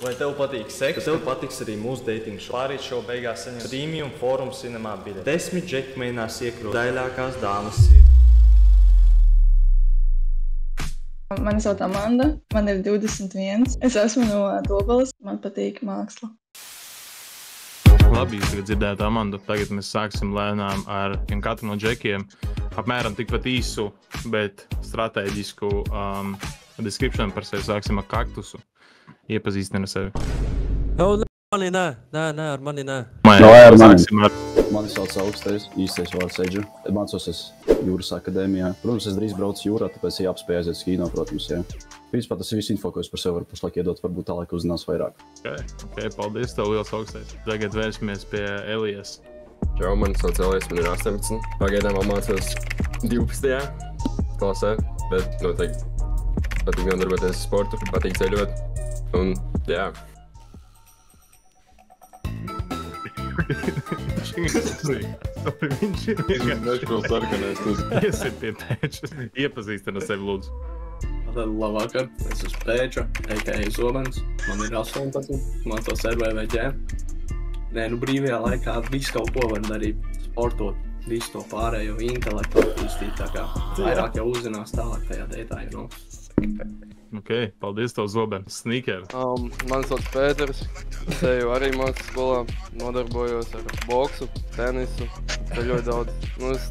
Vai tev patīk seks? Tev patiks arī mūsu dating show. Pārīt šo beigās saņem Premium Forum Cinemā biļeti. 10 džeki mēģinās iekrūt daļākās dāmas sirdi. Mani sauc Amanda, man ir 21. Es esmu no Dobeles, man patīk māksla. Labi, jūs tagad dzirdētu Amandu. Tagad mēs sāksim lēnām ar katru no džekiem. Apmēram tikpat īsu, bet stratēģisku description par sevi. Sāksim ar kaktusu. Iepazīstina sevi. Mani nē, ar mani nē. Ar mani. Mani sauc Augstais, īstais vārds Edžu. Mācos es jūras akadēmijā. Protams, es drīz braucu jūrā, tāpēc jāapspēj aiziet uz kino, protams, jā. Principā tas ir viss info, ko es par sevi varu pašlaik iedot, varbūt tālāk uzzinās vairāk. Ok, paldies tev, liels Augstais. Tagad vērsimies pie Elijas. Čau, mani sauc Elijas, man ir 18. Pagaidām vēl mācos 12. klasē, bet noteikti patīk nodarboties ar sportu, patīk ceļot. Un, jā. Viņš ir Neškos sarkanais. Iesiet pie Pēča. Iepazīstina sevi, lūdzu. Labvakar, es esmu Pēča, a.k.a. Zobens. Man ir 18, mācos RVVģ. Nē, brīvajā laikā visu kaut ko var darīt. Sportot, visu to pārējo intelektu attīstīt, tā kā vairāk jau uzzinās tālāk tajā deitā, Ok, paldies tev, Zobens. Sneaker. Mani sauc Pēters, es eju arī mākslas skolā, nodarbojos ar boksu, tenisu, ļoti daudz. Es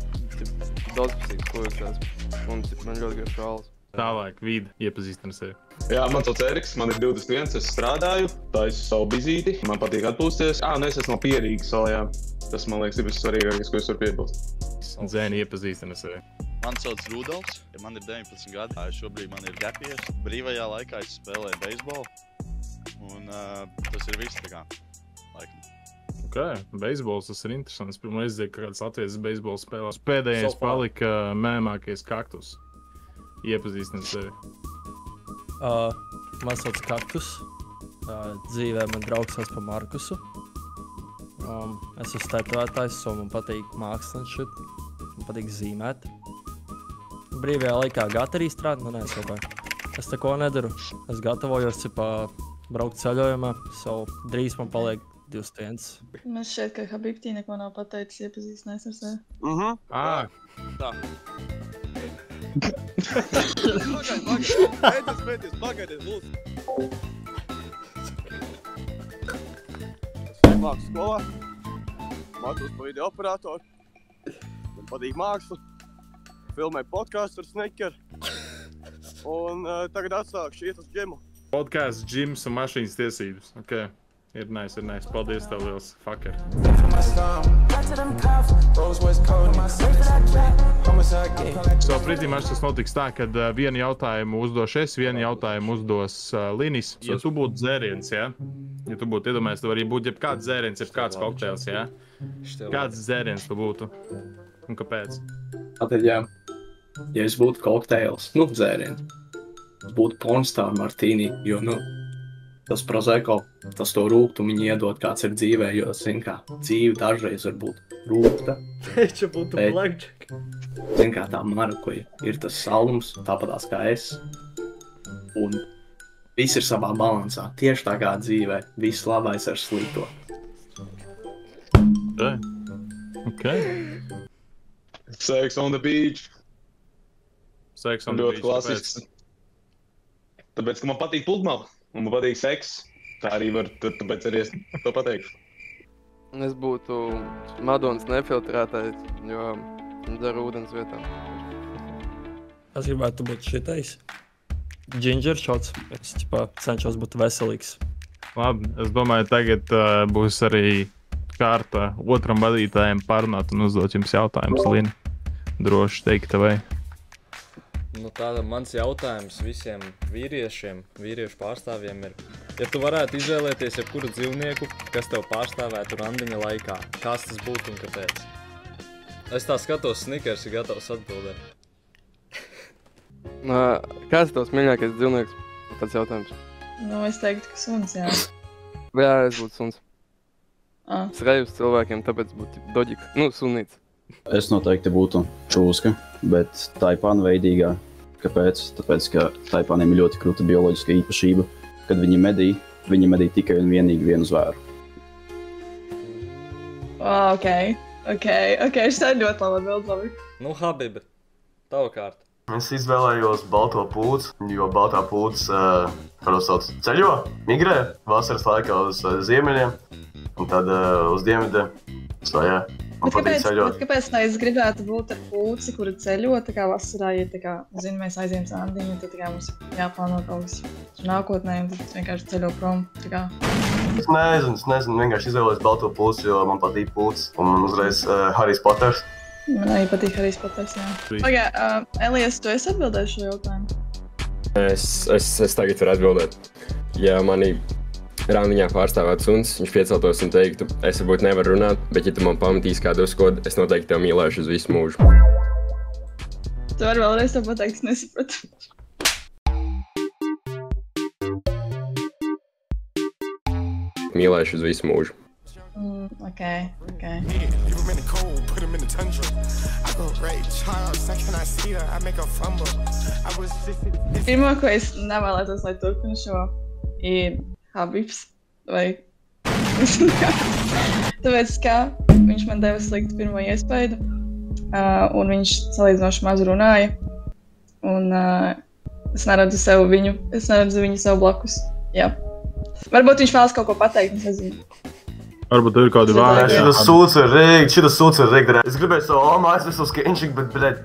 daudzpusīgs, ko es esmu, un man ļoti garš šāls. Tālāk, Vīda, iepazīstina sevi. Jā, man sauc Eriks, man ir 21, es strādāju, taisu savu bizīti, man patīk atpūsties. Es esmu no Pierīgas salā, jā. Tas, man liekas, ir vissvarīgākais, ko es varu piebilst. Zēni, iepazīstina sevi. Man sauc Rudolfs, man ir 19 gadi, šobrīd man ir gap years. Brīvajā laikā es spēlēju beisbolu, un tas ir viss tā kā, laikam. Ok, beisbols, tas ir interesants. Pirmā reize, ka kāds Latvijas beisbols spēlās. Pēdējais palika mēmākais kaktus. Iepazīstina sevi. Man sauc Kaktus. Dzīvē man draugs sauc par Markusu. Es esmu tetovētājs, man patīk māksla un šit. Man patīk zīmēt. Brīvajā laikā gata arī strādā, nē, es tā ko nedaru. Es gatavojos braukt ceļojumā, drīz man paliek 21. Man šķiet, ka Habibtī neko nav pateicis, iepazīstinājis ar sevi. Tā. Pagaidies, lūdzu. Es mākslas skolā, mācos par video operatoru, man patīk māksla, filmēju podcastu ar Sneaker, un tagad atsākšu iet uz džimu. Podcasts, džims un mašīnas tiesības. Ok, ir nice. Paldies tev, liels fucker. So, pretī much tas notiks tā, kad vienu jautājumu uzdošu es, vienu jautājumu uzdos Linis. Ja tu būtu dzēriens, ja? Ja tu būtu iedomājies, tu arī būtu jebkāds dzēriens, jebkāds kokteils, ja? Kāds dzēriens tu būtu? Un kāpēc? Tātad, ja es būtu kokteils, dzēriens, es būtu pornstar martini, jo, tas Prosecco, tas to rūgtumiņu iedod, kāds ir dzīvē, jo, kā, dzīve dažreiz var būt rūgta. Pēča būtu blackjack. Kā tā marakuja ir tas salums, tāpatās kā es. Un viss ir savā balansā, tieši tā kā dzīvē, viss labais ar slikto. Ok. Sex on the beach. Sex on the beach, klasisks. Tāpēc, ka man patīk pludmale. Un man patīk seks, tā arī var, tāpēc arī es to pateikšu. Es būtu Madonas nefiltrētājs, jo dzeru ūdens vietā. Es gribētu būt šitais. Ginger shots. Es cenšos būt veselīgs. Labi, es domāju, tagad būs arī kārta otram vadītājiem parunāt un uzdot jums jautājumus, Lini. Droši teikt tevai. Tāda mans jautājums visiem vīriešu pārstāvjiem ir, ja tu varētu izvēlēties jebkuru dzīvnieku, kas tev pārstāvētu randiņa laikā, kas tas būtu un kāpēc? Es tā skatos, Snickers ir gatavs atbildēt. Kāds ir tavs mīļākais dzīvnieks? Tāds jautājums. Es teiktu, ka suns, jā. Jā, es būtu suns. Es reju uz cilvēkiem, tāpēc būtu doģika. Sunīts. Es noteikti būtu čūska, bet taipāna veidīgā. Kāpēc? Tāpēc, ka taipāniem ir ļoti krūta bioloģiska īpašība. Kad viņi medī, viņi medī tikai un vienīgi vienu zvēru. Ok, šitā ir ļoti labi. Nu, Habib, tava kārta. Es izvēlējos balto pūci, jo baltā pūcis, kā sauc, ceļo, migrē vasaras laikā uz ziemeļiem, un tad uz dienvidiem. Man patīk ceļot. Kāpēc es gribētu būt ar pūci, kura ceļo, tā kā vasarā, ja mēs aiziem sandiņu, tad mums jāplāno kaut kas nākotnē, un tad vienkārši ceļo prom. Es nezinu, vienkārši izvēlējos balto pūci, jo man patīk pūcis, un man uzreiz Harijs Poters. Man arī patīk Harijs Poters, jā. Elijas, tu esi atbildējis šo jautājumu? Es tagad varu atbildēt. Ja mani randiņā pārstāvētu suns, viņš pieceltos un teiktu, es varbūt nevaru runāt, bet ja tu man pamatīs kādu uzkodu, es noteikti tev mīlēšu uz visu mūžu. Tu vari vēlreiz to pateikt, es nesapratu. Mīlēšu uz visu mūžu. Ok. Pirmo, ko es nevēlētos, lai turpinu šo, ir Habibs, vai... Tāpēc, ka viņš man deva sliktu pirmo iespaidu, un viņš salīdzinoši maz runāja, un es neredzu viņu sev blakus, jā. Varbūt viņš vēlas kaut ko pateikt, es nezinu. Varbūt ir kādi vārdi. Šitas sūds ir rīgdarē. Es gribēju savu Omu aizvest uz Kenčik, bet, bļed...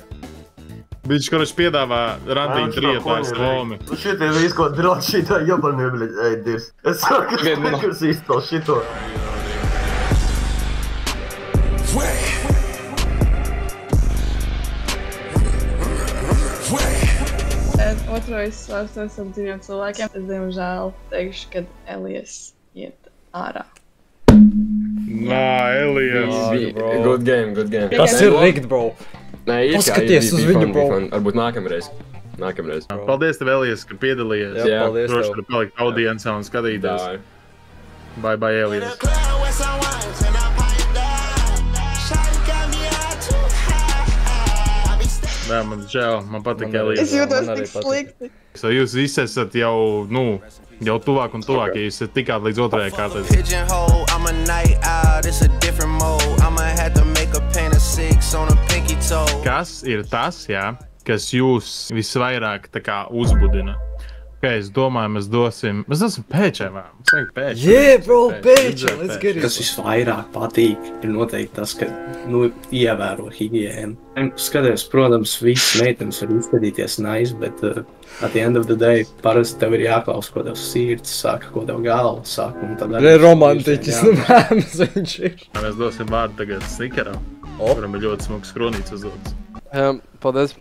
Viņš, kurš piedāvā randiņu trietājs Omi. Šitie ir visu, ko drot šitā jobanie, bļed, ej, dirs. Es saku, kas izstāv šito. Otrais svārstos ar diviem cilvēkiem. Es, diemžēl, teikšu, kad Elijas iet ārā. Elijas. Good game. Tas ir rigged, bro. Nē, paskaties uz viņu, bro. Varbūt nākamreiz. Paldies tev, Elijas, ka piedalījies. Jā, paldies tev. Droši, ka palikt audiencā un skatīties. Bye, Elijas. Jā, man žēl, man patīk Elijas. Es jūtos tik slikti. Jūs visi esat jau tuvāk un tuvāk, ja jūs esat tikāt līdz otrajai kārtai. Kas ir tas, kas jūs visvairāk uzbudina? Es domāju, mēs dosim pēčiem. Bro, pēčiem, let's get it. Kas visvairāk patīk, ir noteikti tas, ka, ievēro higiēnu. Skaties, protams, visas meitenes var izskatīties nice, bet at the end of the day, parasti tev ir jāklaus, ko tev sirds saka, ko tev galva saka. Romantiķis, bērns viņš ir. Mēs dosim vārdu tagad Snikeram, kuram ir ļoti smuks kronīts uzdodas. Paldies.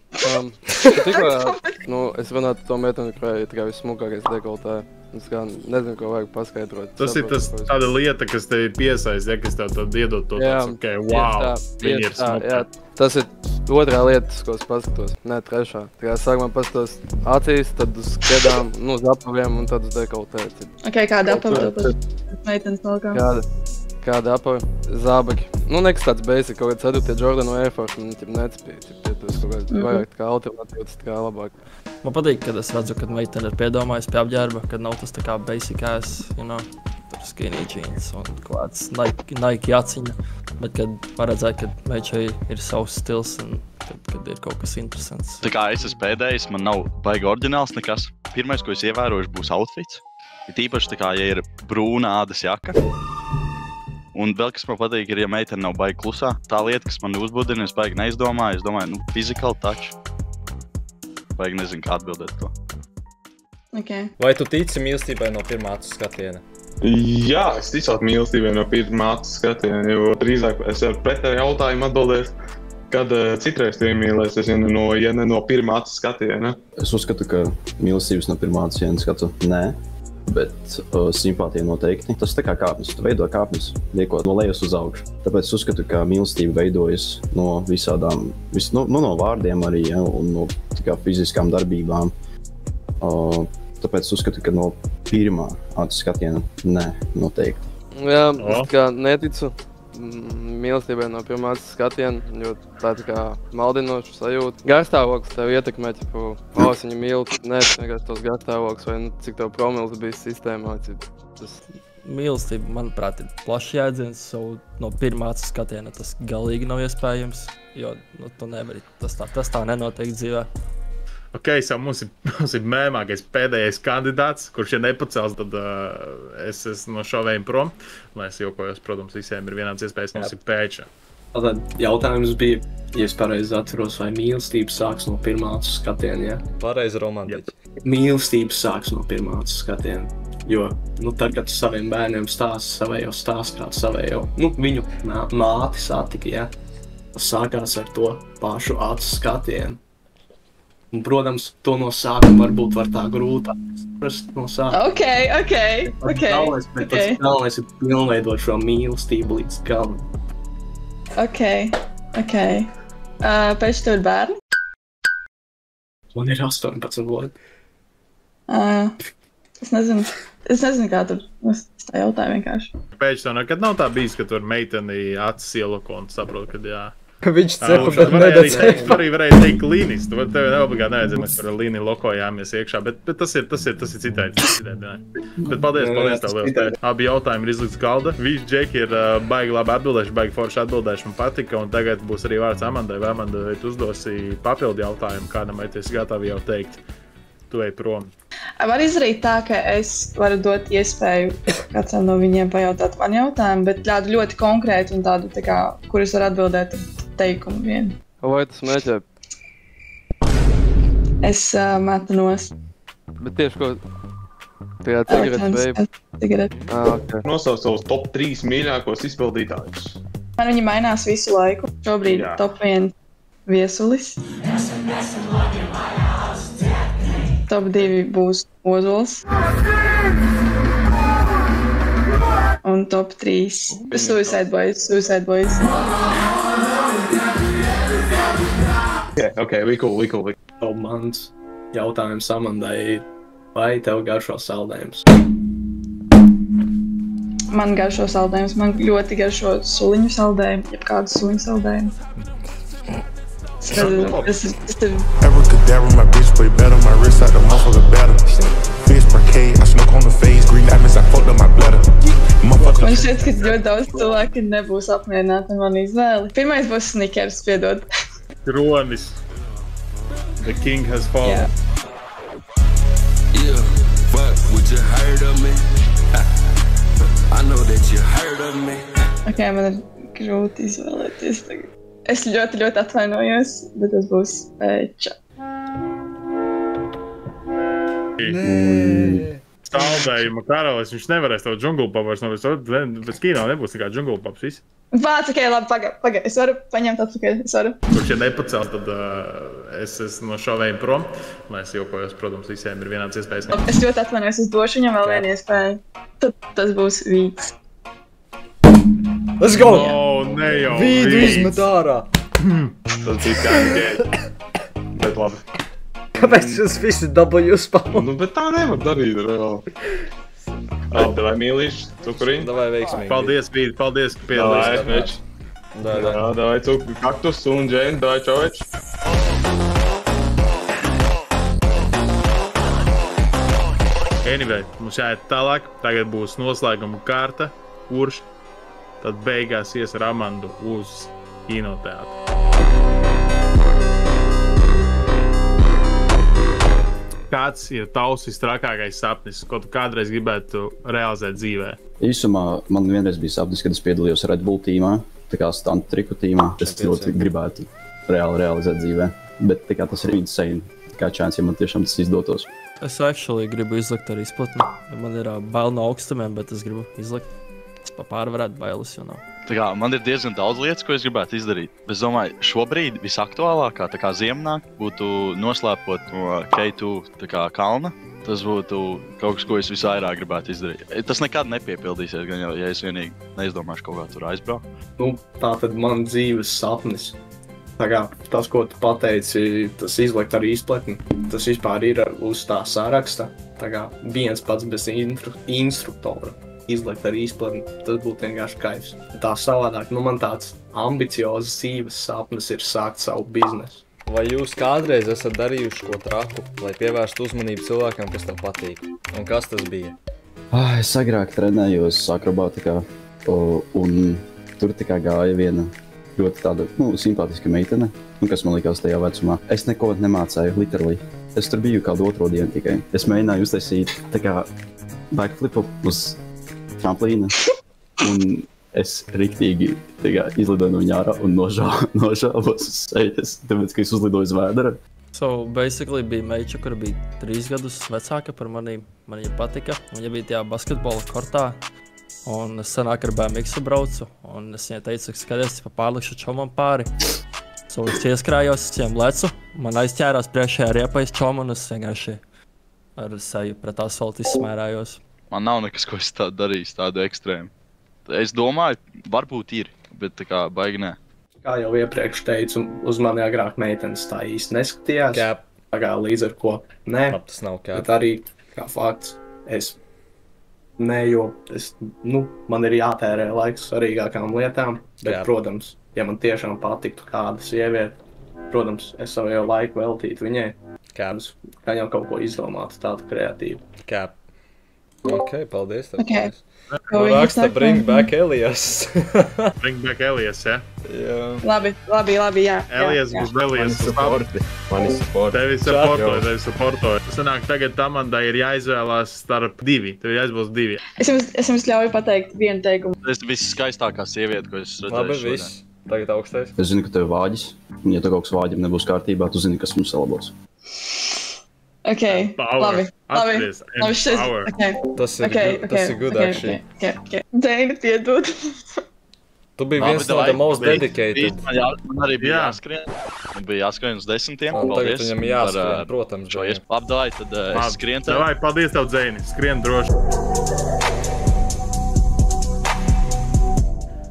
Tikko, es runātu to meiteni, kurai ir tikai vissmukākais dekoltē. Es nezinu, ko vajag paskaidrot. Tas ir tāda lieta, kas tevi piesaist, kas tev tad iedod to tāds, wow, viņi ir smuka. Tas ir otrā lieta, ko es paskatos, ne trešā. Tikai sākumā paskatos acīs, tad uz kedām, uz apaviem un tad uz dekoltē. Ok, kāda apava tev meitenes valkā? Kāda apavi? Zābaki. Nekas tāds basic, kaut kāds ceturtie Jordan Air Force, man nepspīja. Tas kaut kāds vairāk kā alternatīvas, tā kā labāk. Man patīk, kad es redzu, kad meitene ir piedomājis pie apģērba, kad nav tas tā kā basic ass, tur skinny jeans un kāds Nike aciņa. Bet kad var redzēt, kad meičai ir savs stils un kad ir kaut kas interesants. Tā kā es esmu pēdējais, man nav baigi oriģināls nekas. Pirmais, ko es ievērošu, būs outfits. Ir īpaši tā kā, ja ir brūna ādas jaka. Un vēl, kas man patīk, ir, ja meitene nav baigi klusā. Tā lieta, kas man uzbudina, es baigi neizdomāju. Es domāju, physical touch. Baigi nezinu, kā atbildēt to. Okay. Vai tu tici mīlestībai no pirmā acu skatiena? Jā, es ticot mīlestībai no pirmā acu skatiena, jo drīzāk es ar pretēju jautājumu atbildēs, kad citreiz tu iemīlēsies, ja ne no pirmā acu skatiena. Es uzskatu, ka mīlestības no pirmā acu skatu nē. Bet simpātija noteikti. Tas tā kā kāpnes. Tu veido kāpnes, liekot no lejas uz augšu. Tāpēc es uzskatu, ka mīlestība veidojas no visādām, no vārdiem arī, un no fiziskām darbībām. Tāpēc es uzskatu, ka no pirmā acu skatiena nē, noteikti. Jā, es kā neticu mīlestībai no pirmā acu skatiena, jo tā kā maldinoša sajūta. Garstāvoklis tev ietekmē, viņu mīl, nevis vienkārši tos garstāvoklis vai cik tev promils bijis sistēmā. Mīlestība, manuprāt, ir plašs jēdziens. No pirmā acu skatiena tas galīgi nav iespējams, jo tu nevari, tas tā nenotiek dzīvē. Ok, mums ir mēmākais pēdējais kandidāts, kurš ja nepacels, tad es no šovējiem prom. Lai es jokojos, protams, visiem ir vienāds iespējas, mums ir Pēča. Tad jautājums bija, ja es pareizi atceros, vai mīlestība sāks no pirmā acu skatiena, ja? Pareizi romantiķi. Mīlestība sāks no pirmā acu skatiena. Jo, tad, kad tu saviem bērniem stāsti savējo stāstu, kādu savējo, viņu māti satika, ja? Tas sākās ar to pašu acu skatienu. Un, protams, to no sākuma varbūt var tā grūti saprast no sākuma. Ok. Bet pats galvenais ir pilnveidot šo mīlestību līdz galam. Ok. Pēc tev ir bērni? Man ir 18 gadi. Es nezinu, kā tur tā jautāja vienkārši. Pēc tam nekad nav tā bijis, ka tur meiteni acis ieloko un saprot, kad jā. Viņš cepa, bet nedacēpa. Arī varēja teikt līnis. Tev neobligāti nevajadzēja, mēs par līni lokojāmies iekšā, bet tas ir citādi. Bet paldies tev liels. Abi jautājumi ir izlikts galda. Visi džeki ir baigi labi atbildējuši, baigi forši atbildējuši, man patika, un tagad būs arī vārds Amandai. Vai Amanda, vai tu uzdosi papildu jautājumu, kādam vai tu esi gatavi jau teikt? Tu ej prom. Var izdarīt tā, ka es varu dot iespēju katram no viņiem pajautāt man jautājumu, bet tādu ļoti konkrētu un tādu, kur es varu atbildēt teikumu vienu. Vai tu smēķē? Es metu nost. Bet tieši ko? Tajā cigaretes, baby? Ok. Nosauc savus top 3 mīļākos izpildītājus. Man viņi mainās visu laiku. Šobrīd top 1 Viesulis. Top 2 būs Ozols. Un top 3 Suicide Boys. Ok, we cool. Mans jautājums Amandai, vai tev garšo saldējums? Man garšo saldējums. Man ļoti garšo suliņu saldējumu, jebkādu suliņu saldējumu. Tas ir... Abracadabra, my bitch play better. My wrist out the motherfucker better. Fish parquet, I smoke on the face. Green diamonds, I fucked up my bladder. Man šķiet, ka ļoti daudz cilvēki nebūs apmierināti ar manu izvēli. Pirmais būs Snickers, piedod. Kronis. The king has fallen. Yeah, fuck, would you heard of me? I know that you heard of me. Ok, man ir grūti izvēlēties tagad. Es ļoti atvainojos, bet tas būs Pēča. Saldējuma karalis, viņš nevarēs tavu džungulpapu vairs novest, bez kino nebūs nekā džungulpaps, viss. Vāc, ok, labi, paga. Es varu paņemt atpakaļ, es varu. Kurš ja nepacels, tad es no šovējiem prom. Lai es jokojos, protams, visiem ir vienāds iespējas. Es ļoti atvainojos, es došu viņam vēl vienu iespēju. Tad tas būs Vīts. Let's go! No, ne jau Vīdu izmet ārā. Tas bija kā gēļ. Bet labi. Kāpēc jūs visi dabūju uzpalmu? Bet tā nevar darīt, reāli. Davai mīlīši, cukuriņi. Davai veiksmīgi. Paldies, Vīdi, paldies, ka piedalīsies. Davai cukuri, kaktus un džēni, davai čoveči. Anyway, mums jāiet tālāk. Tagad būs noslēguma kārta. Kurš tad beigās ies ar Amandu uz kinoteātru. Kāds ir tavs visstrakākais sapnis, ko tu kādreiz gribētu realizēt dzīvē? Īsumā man vienreiz bija sapnis, kad es piedalījos Red Bull tīmā, tā kā stuntu triku tīmā. Es ļoti gribētu realizēt dzīvē, bet tā kā tas ir insane, kā chance, ja man tiešām tas izdotos. Es actually gribu izlikt ar izplatni. Man ir bail no augstumiem, bet es gribu izlikt. Pārvarēt bailes, jo nav. Tā kā man ir diezgan daudz lietas, ko es gribētu izdarīt. Es domāju, šobrīd visaktuālākā tā kā ziemnāk būtu noslēpot no K2 tā kā kalna. Tas būtu kaut kas, ko es visvairāk gribētu izdarīt. Tas nekad nepiepildīsies, gan jau, ja es vienīgi neizdomāšu kaut kā tur aizbraukt. Tā tad man dzīves sapnis. Tā kā tas, ko tu pateici, tas izlikt ar izpletni, tas vispār ir uz tā saraksta. Tā kā viens pats bez instruktora. Izlikt ar izplatni, tas būtu vienkārši kaifs. Tā savādāk, man tāds ambiciozs dzīves sapnis ir sākt savu biznesu. Vai jūs kādreiz esat darījuši ko traku, lai pievērstu uzmanību cilvēkam, kas tev patīk? Un kas tas bija? Es agrāk trenējos akrobātikā, un tur tā kā gāja viena ļoti tāda, simpātiska meitene, kas man likās tajā vecumā. Es neko nemācēju, literally. Es tur biju kādu otro dienu tikai. Es mēģināju uztaisīt tā kā backflipu uz tramplīna, un es riktīgi izlidoju no viņa ārā un nožāvos uz sejas, tāpēc, ka es uzlidoju uz vēdera. So, basically bija meiča, kura bija 3 gadus vecāka par mani. Man viņa patika. Viņa bija tajā basketbola kortā. Un es senāk ar BMX braucu. Un es viņai teicu, ka skaties, pa pārlikšu čomam pāri. So, es ieskrājos, es viņiem lecu. Man aizķērās priekšējā riepais čom un es vienkārši ar seju pret asfaltu izsmērājos. Man nav nekas, ko es tādu darīju, tādu ekstrēmu. Es domāju, varbūt ir, bet tā kā baigi nē. Kā jau iepriekš teicu, uz mani agrāk meitenes tā īsti neskatījās. Cap. Kā līdz ar ko nē. Tas nav cap. Bet arī, kā fakts, es nē, jo man ir jātērē laiks svarīgākām lietām. Bet, protams, ja man tiešām patiktu kāda sieviete, protams, es savu jau laiku veltītu viņai. Caps. Kā jau kaut ko izdomātu tādu kreatīvu. Cap. Ok, paldies tev. Okay. Raksta bring back Elias. Bring back Elias, ja? Jā. Labi, jā. Elias būs Elias. Mani supporti. Tevi supportoja. Sanāk, tagad Amandai ir jāizvēlās starp 2. Tev jāizvēlas 2. Es jums ļauju pateikt vienu teikumu. Es viss skaistākā sieviete, ko es redzēju. Labi, viss. Tagad augstais. Es zinu, ka tev vāģis. Un ja tu kaut kas vāģim nebūs kārtībā, tu zini, kas mums salabos. Ok, labi. Šis. Tas ir good actually. Dēļ, piedod. Tu biji viens no the most dedicated. Man arī bija jāskrien. Man bija jāskrien uz 10. Tagad viņam jāskrien, protams. Labi, davai, tad es skrien tev. Davai, paldies tev, Dzēni. Skrien droši.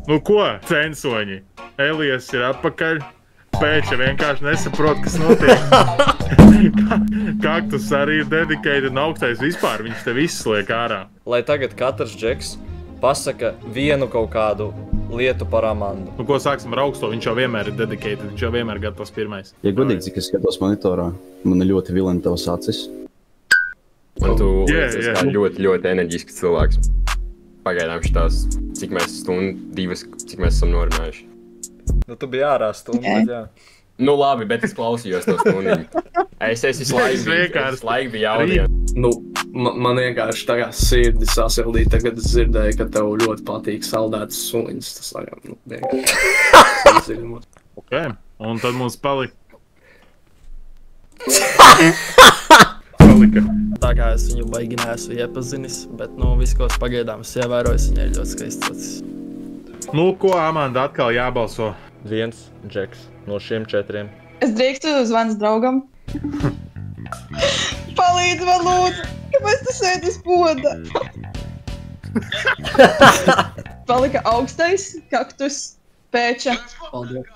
Nu ko, censoņi? Elias ir atpakaļ. Pēča vienkārši nesaprot, kas notiek. Kaktus arī ir dedicated un augstais vispār. Viņš te viss liek ārā. Lai tagad katrs džeks pasaka vienu kaut kādu lietu par Amandu. Nu ko, sāksim ar augsto. Viņš jau vienmēr ir dedicated. Viņš jau vienmēr gatavs pirmais. Ja godīgi, cik es skatos monitorā, man ir ļoti vileni tavs acis. Man tu liekas kā ļoti, ļoti enerģisks cilvēks. Pagaidām šitās, cik mēs stundu, 2, cik mēs esam norunājuši. Nu, tu biji ārā stundu, bet jā. Nu labi, bet es klausījos to stundiņu. Es visu laiku biju jaudien. Nu, man vienkārši tagad sirdi sasildīja, tagad es dzirdēju, ka tev ļoti patīk saldētas suņas. Tas laikam, vienkārši. Ok, un tad mums palika. Tā kā es viņu baigi neesmu iepazinis, bet, viss, ko es pagaidām ievēroju, viņai ļoti skaists acis. Nu, ko, Amanda, atkal jābalso? 1 džeks no šiem 4. Es drīkstu zvans draugam. Palīdz man lūdzu, kāpēc tu sēdi uz poda? Palika augstais, kaktus, pēča. Paldies.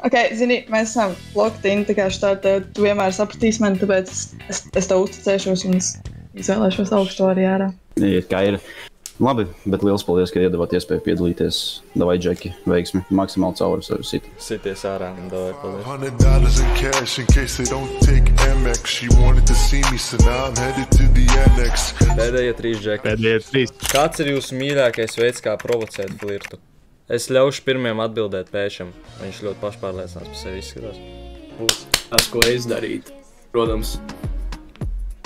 Ok, zini, mēs esam locked-in, tā kā tu vienmēr sapratīsi mani, tāpēc es tev uzticēšos un izvēlēšos augsto arī ārā. Iet kā ir. Labi, bet liels paldies, ka iedavāt iespēju piedalīties. Davai, Džeki, veiksmi. Maksimāli cauri sevi sit. Sities ārā un davai, paldies. $100 in cash in case they don't take Amex. She wanted to see me, so now I'm headed to the annex. Pēdējie 3 džeki. Kāds ir jūsu mīļākais veids, kā provocēt flirtu? Es ļaušu pirmiem atbildēt Pēčam. Viņš ļoti pašpārliecināts par sevi izskatās. Būs tas, ko es darītu. Protams,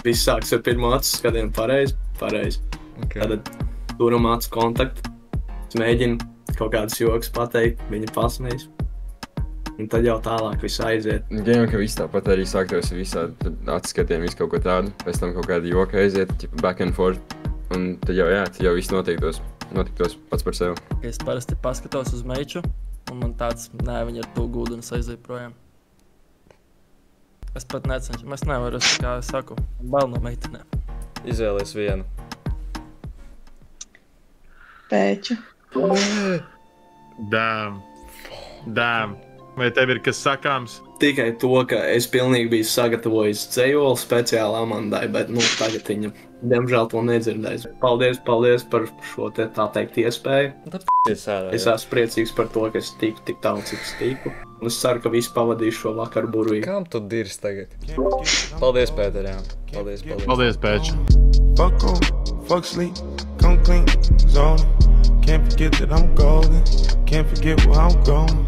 viss sāks ar pirmo acu skatienu pareizi. Okay. Tad turam acu kontaktu. Es mēģinu kaut kādas jokas pateikt, viņa pasmējas. Un tad jau tālāk viss aiziet. Gan jau, ka viss tāpat arī sāktos visādi atskatiem, visu kaut ko tādu. Pēc tam kaut kāda joka aiziet, back and forth. Un tad jau viss notiktos pats par sevi. Es parasti paskatos uz meiču, un man tāds, viņa ar to gūdu un es aizēju projām. Es pat necenšu, es nevaru, kā es saku, bail no meitenēm. Izvēlies vienu. Pēča. Damn. Vai tev ir kas sakāms? Tikai to, ka es pilnīgi biju sagatavojis dzejoli speciāli Amandai, bet tagad viņa, diemžēl, to nedzirdēs. Paldies par šo te, tā teikt, iespēju. Es esmu priecīgs par to, ka es tiku tik tālu, cik es tiku. Un es ceru, ka visi pavadīšu šo vakaru burvīgi. Kam tu dirs tagad? Paldies, Pēter, jā. Paldies. Paldies, Pēč. fuck sleep, come clean, zone. Can't forget that I'm golden. Can't forget where I'm going.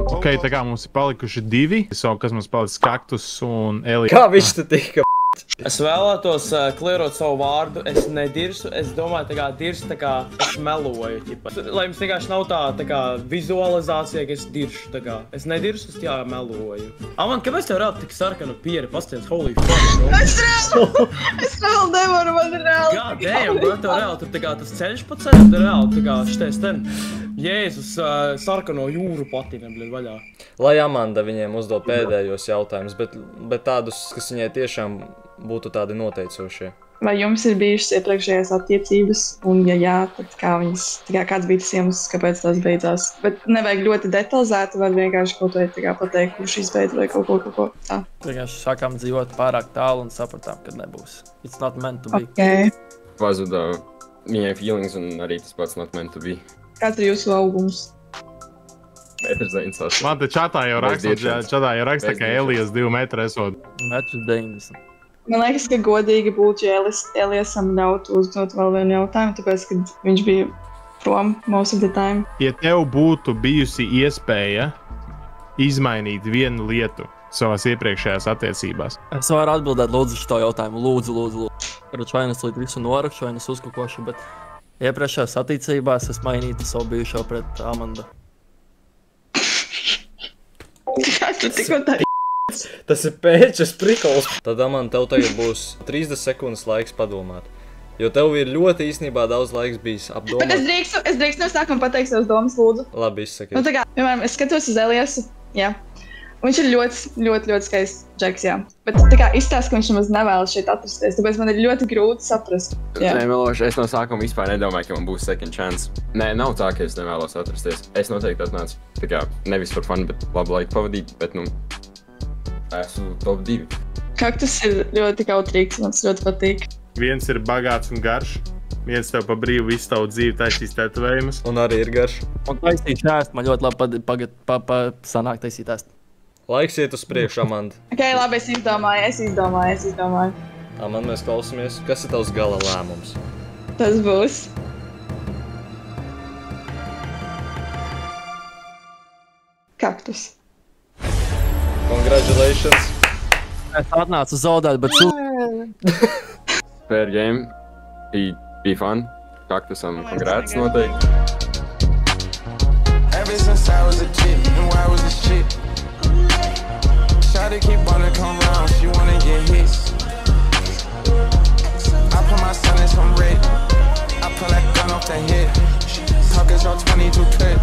Ok, tā kā mums ir palikuši divi, kas mums palicis Kaktus un Elija. Kā viņš te tika? Es vēlētos klierot savu vārdu, es nedirsu, es domāju, tā kā dirsu, tā kā es meloju, ķipa. Lai jums vienkārši nav tā kā vizualizācija, ka es diršu, tā kā. Es nedirsu, es jā meloju. Aman, kāpēc tev rāda tik sarkanu pieri? Pasties, holy fuck, bro. Es vēl nevaru, man ir reāli. God damn, bro, tev reāli, tur tā kā tas ceļš pa ceļu, tur reāli, tā kā šitais ten. Jēzus, sarkano jūru patina, bļed, vaļā. Lai Amanda viņiem uzdod pēdējos jautājumus, bet tādus, kas viņai tiešām būtu tādi noteicošie. Vai jums ir bijušas iepriekšējās attiecības, un ja jā, tad kāds bija tas iemesls, kāpēc tās beidzās? Bet nevajag ļoti detalizēti, var vienkārši kaut vai pateikt, kurš izbeidz vai kaut ko tā. Vienkārši sākām dzīvot pārāk tālu un sapratām, ka nebūs. It's not meant to be. Okay. Pazuda viņai feelings un arī tas pats not meant to be. Kāds ir jūsu augums? Metrs 98. Man te čatā jau raksta, ka Elijas 2 metri esot. Metrs 90. Man liekas, ka godīgi būtu, ja Elijasam ļautu uzdot vēl vienu jautājumu, tāpēc, ka viņš bija prom most of the time. Ja tev būtu bijusi iespēja izmainīt vienu lietu savās iepriekšējās attiecībās. Es varu atbildēt lūdzu šo jautājumu. Lūdzu. Vai es līdz visu norakšu, vai es uzkukošu, bet iepriekšējās attiecībās es mainītu savu bijušo pret Amandu. Kā tu tikko tā? Tas ir pēčas prikols. Tad, Amanda, tev tagad būs 30 sekundes laiks padomāt. Jo tev ir ļoti īstenībā daudz laiks bijis apdomāt. Bet es drīkst no sākuma pateikt savas domas, lūdzu. Labi, izsaki. Nu tā kā, piemēram, es skatos uz Eliasu, jā. Viņš ir ļoti skaists džeks, jā. Bet tā kā izstāst, ka viņš nemaz nevēlas šeit atrasties, tāpēc man ir ļoti grūti saprast. Jā. Nē, meloši, es no sākuma vispār nedomāju, ka man būs second chance. Nē, nav tā, ka es nevēlos atrasties. Es noteikti atnācu. Tā kā nevis par fun, bet labu laiku pavadīt, bet esmu top 2. Kaktus ir ļoti kautrīgs, man tas ļoti patīk. Viens ir bagāts un garš. Viens tev pa brīvu visu tavu dzīvi taisīs tetovējumus. Un arī ir garš. Un taisīt ēst, man ļoti labi sanāk taisīt ēst. Laiks iet uz priekšu, Amanda. Ok, labi, es izdomāju. Amanda, mēs klausamies. Kas ir tavs gala lēmums? Tas būs. Kaktus. Congratulations. Es atnācu zaudēt, bet Fair game. Bija fun. Kaktusam congrats noteikti. Ever since I was a kid, and why was this shit? Shawty keep wanna come round, she wanna get hits. I put my son in some red. I pull that gun off the head. Talking so 22 clip.